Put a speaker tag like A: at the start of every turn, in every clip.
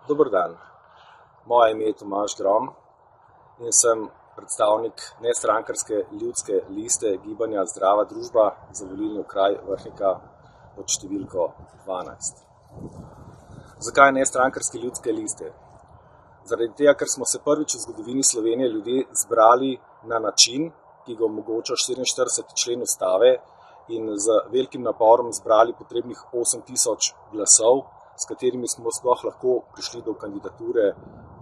A: Dober dan, moje ime je Tomaž Grom in sem predstavnik nestrankarske ljudske liste gibanja Zdrava družba za volilni okraj Vrhnika pod številko 12. Zakaj nestrankarske ljudske liste? Zaradi tega, ker smo se prvič v zgodovini Slovenije ljudje zbrali na način, ki ga omogoča 44. člen Ustave in z velikim naporom zbrali potrebnih 8000 glasov, s katerimi smo sploh lahko prišli do kandidature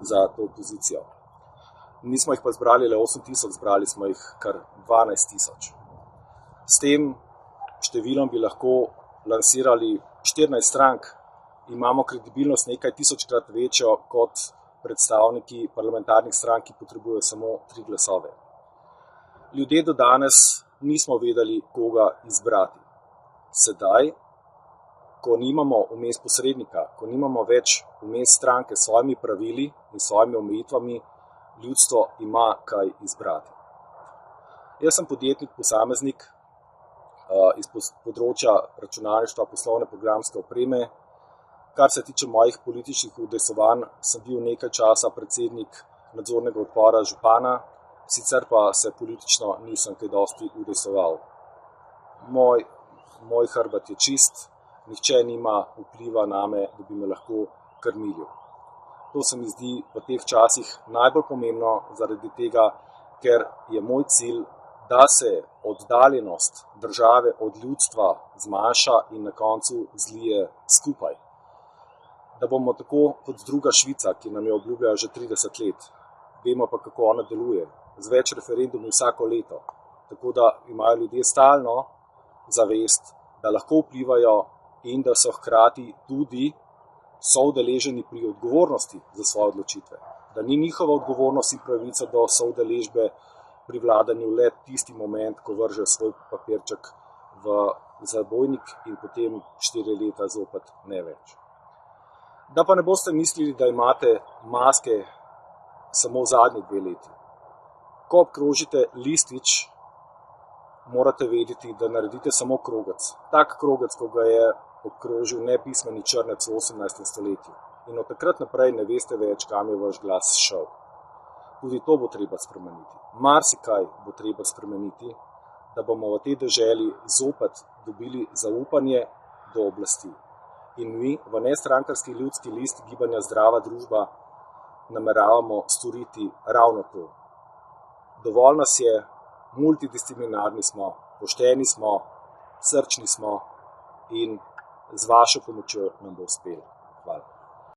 A: za to pozicijo. Nismo jih pa zbrali le 8000, zbrali smo jih kar 12000. S tem številom bi lahko lansirali 14 strank, imamo kredibilnost nekaj tisočkrat večjo kot predstavniki parlamentarnih strank, ki potrebujejo samo 3 glasove. Ljudje do danes nismo vedeli, koga izbrati. Sedaj, ko nimamo vmes posrednika, ko nimamo več vmes stranke s svojimi pravili in svojimi omejitvami, ljudstvo ima kaj izbrati. Jaz sem podjetnik, posameznik iz področja računalništva, poslovne programske opreme. Kar se tiče mojih političnih udejsovanj, sem bil nekaj časa predsednik nadzornega odbora župana, sicer pa se politično nisem kaj dosti udejsoval. Moj hrbet je čist, nihče nima vpliva name, da bi me lahko krmilil. To se mi zdi v teh časih najbolj pomembno zaradi tega, ker je moj cilj, da se oddaljenost države od ljudstva zmanjša in na koncu zlije skupaj. Da bomo tako kot druga Švica, ki nam je obljubljala že 30 let, vemo pa, kako ona deluje, z več referendumi vsako leto, tako da imajo ljudje stalno zavest, da lahko vplivajo in da so hkrati tudi soudeleženi pri odgovornosti za svoje odločitve. Da ni njihova odgovornost in pravica do soudeležbe pri vladanju le tisti moment, ko vržejo svoj papirček v zabojnik in potem 4 leta zopet ne več. Da pa ne boste mislili, da imate maske samo v zadnji 2 leti. Ko obkrožite listič, morate vedeti, da naredite samo krogec. Tak krogec, ko ga je obkrožil nepismeni črnec v 18. stoletju. In od takrat naprej ne veste več, kam je vaš glas šel. Tudi to bo treba spremeniti. Marsikaj bo treba spremeniti, da bomo v tej deželi zopet dobili zaupanje do oblasti. In mi v nestrankarski ljudski listi gibanja Zdrava družba nameravamo storiti ravno to. Dovolj nas je, multidisciplinarni smo, pošteni smo, srčni smo in z vašo pomočjo nam bo uspelo.